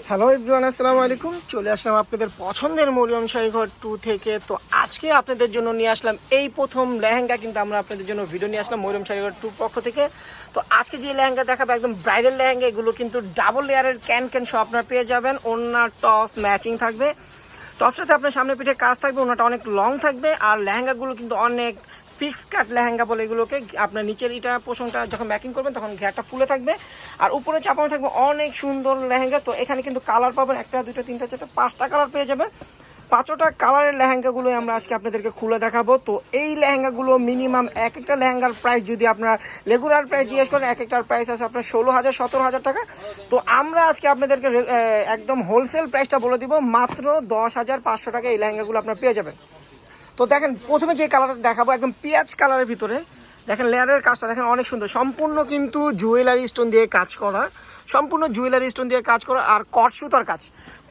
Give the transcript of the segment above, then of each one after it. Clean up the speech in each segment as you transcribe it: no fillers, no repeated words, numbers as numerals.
Hello everyone, আসসালামু আলাইকুম। চলে আসলাম আপনাদের পছন্দের মরিয়ম শাড়িঘর 2 থেকে। তো আজকে আপনাদের জন্য নিয়ে আসলাম এই প্রথম লেহেঙ্গা, কিন্তু আমরা আপনাদের জন্য ভিডিও নিয়ে আসলাম মরিয়ম শাড়িঘর 2 পক্ষ থেকে। তো আজকে যে লেহেঙ্গা দেখাবো একদম ব্রাইডাল লেহেঙ্গা, এগুলো কিন্তু ডাবল লেয়ারের ক্যান সহ আপনারা পেয়ে যাবেন। ওড়না টপ ম্যাচিং থাকবে, টপসটাতে আপনার সামনে পিঠে কাজ থাকবে, ওনাটা অনেক লং থাকবে। আর লেহেঙ্গাগুলো কিন্তু অনেক ফিক্স কাট লেহেঙ্গা বলে এগুলোকে। আপনার নিচের এটা পোষণটা যখন ম্যাকিং করবেন তখন ঘেরটা ফুলে থাকবে, আর উপরে চাপানো থাকবে অনেক সুন্দর লেহেঙ্গা। তো এখানে কিন্তু কালার পাবেন, 1 2 3 4 5টা কালার পেয়ে যাবেন। 5টা কালারের লেহেঙ্গাগুলো আমরা আজকে আপনাদেরকে খুলে দেখাবো। তো এই লেহেঙ্গাগুলো মিনিমাম এক একটা লেহেঙ্গার প্রাইস যদি আপনার রেগুলার প্রাইস জিজ্ঞেস করেন, এক একটার প্রাইস আছে আপনার 16,000 17,000 টাকা। তো আমরা আজকে আপনাদেরকে একদম হোলসেল প্রাইসটা বলে দিব, মাত্র 10,500 টাকা এই লেহেঙ্গাগুলো আপনার পেয়ে যাবেন। তো দেখেন, প্রথমে যে কালারটা দেখাবো একদম পেঁয়াজ কালারের ভিতরে, দেখেন লেয়ারের কাজটা দেখেন অনেক সুন্দর, সম্পূর্ণ কিন্তু জুয়েলারি স্টোন দিয়ে কাজ করা, সম্পূর্ণ জুয়েলারি স্টোন দিয়ে কাজ করা। আর কট সুতার কাজ,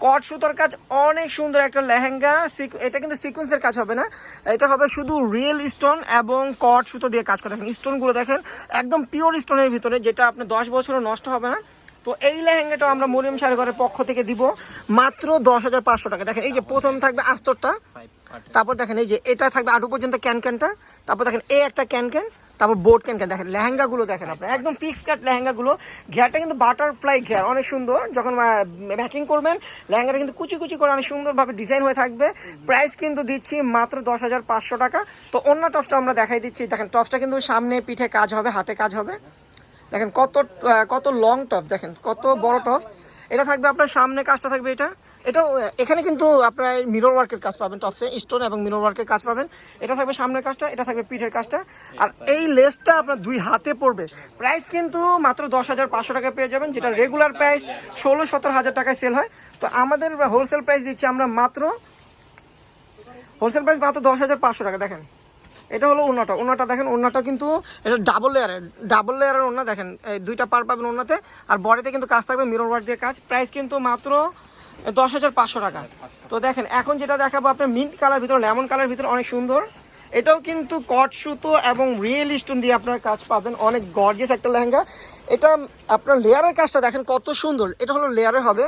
কট সুতার কাজ অনেক সুন্দর একটা লেহেঙ্গা। এটা কিন্তু সিকোয়েন্সের কাজ হবে না, এটা হবে শুধু রিয়েল স্টোন এবং কট সুতো দিয়ে কাজ করা। দেখেন স্টোনগুলো দেখেন একদম পিওর স্টোনের ভিতরে, যেটা আপনি 10 বছরও নষ্ট হবে না। তো এই লেহেঙ্গাটা আমরা মরিয়ম শাড়িঘরের পক্ষ থেকে দিব মাত্র 10,500 টাকা। দেখেন এই যে প্রথম থাকবে আস্তরটা, তারপর দেখেন এই যে এটা থাকবে আটু পর্যন্ত ক্যানটা, তারপর দেখেন এই একটা ক্যান, তারপর বোর্ড ক্যান। দেখেন লেহেঙ্গাগুলো দেখেন আপনার একদম ফিক্স কাট লেহেঙ্গাগুলো। ঘেরটা কিন্তু বাটারফ্লাই ঘের, অনেক সুন্দর। যখন ম্যাকিং করবেন লেহেঙ্গাটা কিন্তু কুচি কুচি করে অনেক সুন্দরভাবে ডিজাইন হয়ে থাকবে। প্রাইস কিন্তু দিচ্ছি মাত্র 10,500 টাকা। তো অন্য টপসটা আমরা দেখাই দিচ্ছি। দেখেন টপসটা কিন্তু সামনে পিঠে কাজ হবে, হাতে কাজ হবে। দেখেন কত কত লং টপস, দেখেন কত বড় টপস। এটা থাকবে আপনার সামনে কাজটা থাকবে এটাও এখানে কিন্তু আপনার মিরর ওয়ার্কের কাজ পাবেন, টপসে স্টোন এবং মিরর ওয়ার্কের কাজ পাবেন। এটা থাকবে সামনের কাজটা, এটা থাকবে পিঠের কাজটা। আর এই লেসটা আপনার 2 হাতে পড়বে। প্রাইস কিন্তু মাত্র 10,500 টাকা পেয়ে যাবেন, যেটা রেগুলার প্রাইস 16-17 হাজার টাকায় সেল হয়। তো আমাদের হোলসেল প্রাইস দিচ্ছি আমরা মাত্র 10,500 টাকা। দেখেন এটা হলো ওড়নাটা দেখেন, ওড়নাটা কিন্তু এটা ডাবল লেয়ারের ওড়না। দেখেন এই 2টা পার পাবেন ওড়নাতে, আর বডিতে কিন্তু কাজ থাকবে মিরর ওয়ার্ক দিয়ে কাজ। প্রাইস কিন্তু মাত্র 10,500 টাকা। তো দেখেন এখন যেটা দেখাবো আপনার মিন্ট কালার ভিতরে, লেমন কালার ভিতরে অনেক সুন্দর। এটাও কিন্তু কট সুতো এবং রিয়েল স্টোন দিয়ে আপনার কাজ পাবেন, অনেক গর্জিয়াস একটা লেহেঙ্গা। এটা আপনার লেয়ারের কাজটা দেখেন কত সুন্দর, এটা হলো লেয়ারে হবে।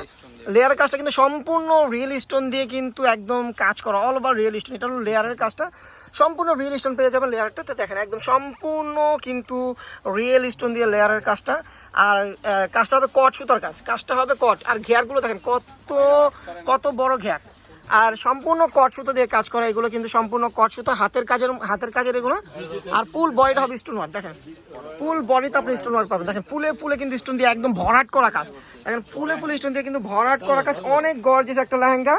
লেয়ারের কাজটা কিন্তু সম্পূর্ণ রিয়েল স্টোন দিয়ে কিন্তু একদম কাজ করা, অল ওভার রিয়েল স্টোন। এটা হলো লেয়ারের কাজটা, সম্পূর্ণ রিয়েল স্টোন পেয়ে যাবেন লেয়ারটাতে। দেখেন একদম সম্পূর্ণ কিন্তু রিয়েল স্টোন দিয়ে লেয়ারের কাজটা। আর কাজটা হবে কট সুতার কাজ, কাজটা হবে কট। আর ঘেরগুলো দেখেন কত কত বড় ঘের, আর সম্পূর্ণ কট সুতো দিয়ে কাজ করা। এগুলো কিন্তু সম্পূর্ণ কট সুতো, হাতের কাজের এগুলো। আর ফুল বডিটা হবে স্টোন ওয়ার্ক। দেখেন ফুল বডিতে আপনি স্টোন ওয়ার্ক পাবেন। দেখেন ফুলে কিন্তু স্টোন দিয়ে একদম ভরাট করা কাজ। দেখেন ফুলে স্টোন দিয়ে কিন্তু ভরাট করা কাজ, অনেক গর্জিয়াস একটা লেহেঙ্গা।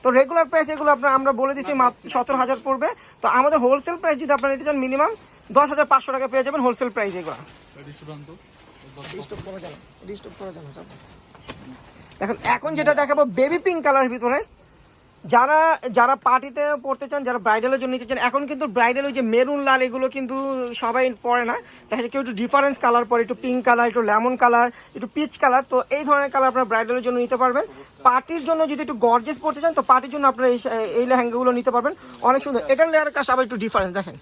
তো রেগুলার প্রাইস এগুলো আমরা বলে দিচ্ছি 17,000 পড়বে। তো আমাদের হোলসেল প্রাইস যদি আপনারা নিতে চান মিনিমাম 10,500 টাকা পেয়ে যাবেন হোলসেল প্রাইস এগুলো। এখন যেটা দেখাবো বেবি পিঙ্ক কালারের ভিতরে, যারা পার্টিতে পড়তে চান, যারা ব্রাইডালের জন্য নিতে চান। এখন কিন্তু ব্রাইডাল ওই যে মেরুন লাল এগুলো কিন্তু সবাই পরে না, দেখা যায় কেউ একটু ডিফারেন্স কালার পরে, একটু পিঙ্ক কালার, একটু লেমন কালার, একটু পিচ কালার। তো এই ধরনের কালার আপনারা ব্রাইডালের জন্য নিতে পারবেন। পার্টির জন্য যদি একটু গর্জিয়াস পড়তে চান, তো পার্টির জন্য আপনারা এই লেহেঙ্গাগুলো নিতে পারবেন, অনেক সুন্দর। এটার লেয়ারের কাজ আবার একটু ডিফারেন্স। দেখেন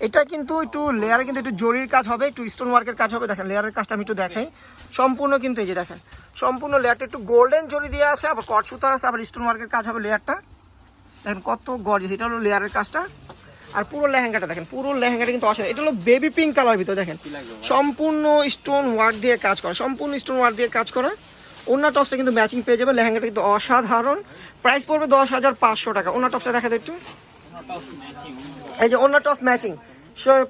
এটা কিন্তু একটু লেয়ারে কিন্তু একটু জরির কাজ হবে, একটু স্টোন ওয়ার্কের কাজ হবে। দেখেন লেয়ারের কাজটা আমি একটু দেখাই, সম্পূর্ণ কিন্তু এই যে দেখেন সম্পূর্ণ লেয়ারটা একটু গোল্ডেন জরি দিয়ে আছে, আবার কট সুতার আছে, আবার স্টোন ওয়ার্কের কাজ হবে লেয়ারটা। দেখেন কত গর্জিয়াস, এটা হলো লেয়ারের কাজটা। আর পুরো লেহেঙ্গাটা দেখেন, পুরো লেহেঙ্গাটা কিন্তু অসাধারণ। এটা হলো বেবি পিঙ্ক কালার ভিতরে, দেখেন সম্পূর্ণ স্টোন ওয়ার্ক দিয়ে কাজ করা, সম্পূর্ণ স্টোন ওয়ার্ক দিয়ে কাজ করা। ওড়না টপসটা কিন্তু ম্যাচিং পেয়ে যাবে, লেহেঙ্গাটা কিন্তু অসাধারণ। প্রাইস পড়বে 10,500 টাকা। ওড়না টপসটা দেখা যায় একটু, এই যে ওড়না টপস ম্যাচিং,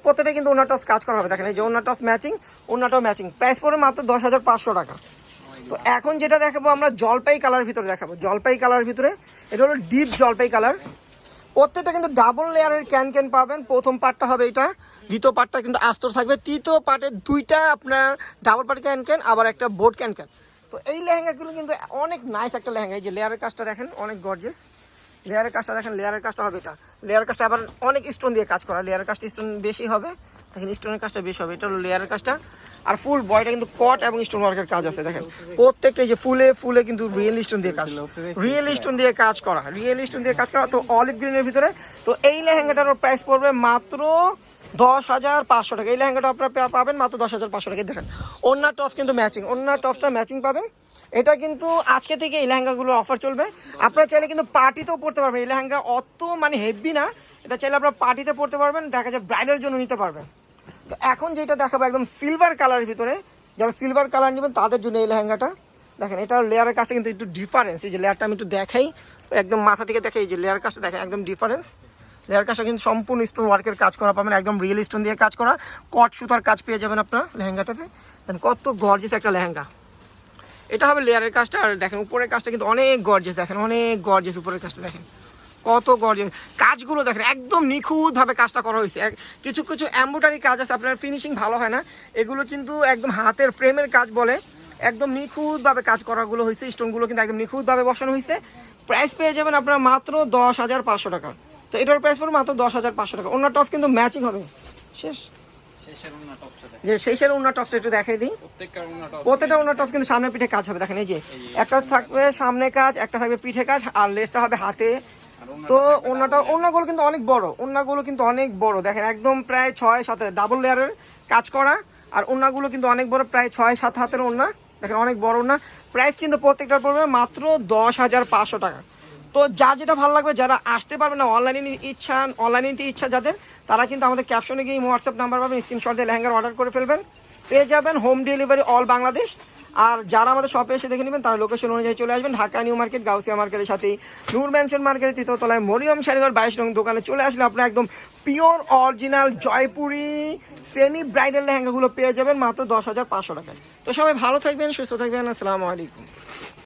প্রত্যেকটা কিন্তু ওড়না টপস কাজ করা হবে। দেখেন এই যে ওড়না টপস ম্যাচিং, ওড়নাটাও ম্যাচিং। প্রাইস পড়বে মাত্র 10,500 টাকা। তো এখন যেটা দেখাবো আমরা জলপাই কালার ভিতরে দেখাবো, জলপাই কালার ভিতরে। এটা হলো ডিপ জলপাই কালার। প্রত্যেকটা কিন্তু ডাবল লেয়ারের ক্যান পাবেন। প্রথম পার্টটা হবে এটা, দ্বিতীয় পার্টটা কিন্তু আস্তর থাকবে, তৃতীয় পার্টে 2টা আপনার ডাবল পার্ট ক্যান, আবার একটা বোর্ড ক্যান। তো এই লেহেঙ্গাগুলো কিন্তু অনেক নাইস একটা লেহেঙ্গা। এই যে লেয়ারের কাজটা দেখেন অনেক গর্জিয়াস, লেয়ারের কাজটা দেখেন, লেয়ারের কাজটা হবে এটা। লেয়ারের কাজটা আবার অনেক স্টোন দিয়ে কাজ করা, লেয়ারের কাজটা স্টোন বেশি হবে। দেখেন স্টোনের কাজটা বেশি হবে, এটা হলো লেয়ারের কাজটা। আর ফুল বডিটা কিন্তু কট এবং স্টোন ওয়ার্কের কাজ আছে। দেখেন প্রত্যেকটা যে ফুলে কিন্তু রিয়েল স্টোন দিয়ে কাজ, রিয়েল স্টোন দিয়ে কাজ করা, রিয়েল স্টোন দিয়ে কাজ করা। তো অলিভ গ্রিনের ভিতরে। তো এই লেহেঙ্গাটার প্রাইস পড়বে মাত্র 10,500 টাকা। এই লেহেঙ্গাটা আপনারা পাবেন মাত্র 10,500 টাকা। দেখেন ওড়না টপস কিন্তু ম্যাচিং, ওড়না টপসটা ম্যাচিং পাবেন। এটা কিন্তু আজকে থেকে এই লেহেঙ্গাগুলোর অফার চলবে। আপনারা চাইলে কিন্তু পার্টিতেও পড়তে পারবেন। এই লেহেঙ্গা অত মানে হেভি না, এটা চাইলে আপনারা পার্টিতে পড়তে পারবেন, দেখা যায় ব্রাইডের জন্য নিতে পারবেন। তো এখন যেটা দেখাবো একদম সিলভার কালারের ভিতরে, যারা সিলভার কালার নেবেন তাদের জন্য এই লেহেঙ্গাটা। দেখেন এটার লেয়ারের কাজটা কিন্তু একটু ডিফারেন্স, এই যে লেয়ারটা আমি একটু দেখাই, একদম মাথা থেকে দেখাই, এই যে লেয়ার কাজটা দেখেন একদম ডিফারেন্স। লেয়ার কাজটা কিন্তু সম্পূর্ণ স্টোন ওয়ার্কের কাজ করা পাবেন, একদম রিয়েল স্টোন দিয়ে কাজ করা, কট সুতার কাজ পেয়ে যাবেন আপনার লেহেঙ্গাটাতে। দেখেন কত গর্জিয়াস একটা লেহেঙ্গা। এটা হবে লেয়ারের কাজটা। আর দেখেন উপরের কাজটা কিন্তু অনেক গর্জিয়াস, দেখেন অনেক গর্জিয়াস উপরের কাজটা, দেখেন কত গর্জিয়াস কাজগুলো, দেখেন একদম নিখুঁতভাবে কাজটা করা হয়েছে। কিছু কিছু এমব্রয়ডারি কাজ আছে আপনার ফিনিশিং ভালো হয় না, এগুলো কিন্তু একদম হাতের ফ্রেমের কাজ বলে, একদম নিখুঁতভাবে কাজ করাগুলো হয়েছে, স্টোনগুলো কিন্তু একদম নিখুঁতভাবে বসানো হয়েছে। প্রাইস পেয়ে যাবেন আপনারা মাত্র 10,500 টাকা। তো এটার প্রাইস পড়বে মাত্র 10,500 টাকা। অন্য টপ কিন্তু ম্যাচিং হবে। শেষ যে শেষের ওন্না টপসটা একটু দেখাই দিই। প্রত্যেকটা ওন্না টপস কিন্তু সামনে পিঠে কাজ হবে, দেখেন এই যে একটা থাকবে সামনে কাজ, একটা থাকবে পিঠে কাজ, আর লেসটা হবে হাতে। তো ওন্নাগুলো কিন্তু অনেক বড়, ওন্নাগুলো কিন্তু অনেক বড়, দেখেন একদম প্রায় 6-7 ডাবল লেয়ারের কাজ করা। আর ওন্নাগুলো কিন্তু অনেক বড়, প্রায় 6-7 হাতের ওন্না, দেখেন অনেক বড় ওন্না। প্রাইস কিন্তু প্রত্যেকটার পড়বে মাত্র 10,500 টাকা। তো যার যেটা ভালো লাগবে, যারা আসতে পারবে না, অনলাইনে নিতে ইচ্ছা যাদের, তারা কিন্তু আমাদের ক্যাপশনে গিয়ে হোয়াটসঅ্যাপ নাম্বার পাবেন, স্ক্রিনশট দিয়ে লেহেঙ্গার অর্ডার করে ফেলবেন, পেয়ে যাবেন হোম ডেলিভারি অল বাংলাদেশ। আর যারা আমাদের শপে এসে দেখে নেবেন তারা লোকেশন অনুযায়ী চলে আসবেন, ঢাকা নিউ মার্কেট, গাউসিয়া মার্কেটের সাথেই নূর ম্যানশন মার্কেটের 3য় তলায় মরিয়ম শাড়িঘর 22 নং দোকানে চলে আসলে আপনার একদম pure original Jaipuri semi bridal লেহেঙ্গাগুলো পেয়ে যাবেন মাত্র 10,500 টাকায়। তো সবাই ভালো থাকবেন, সুস্থ থাকবেন, আসসালামু আলাইকুম।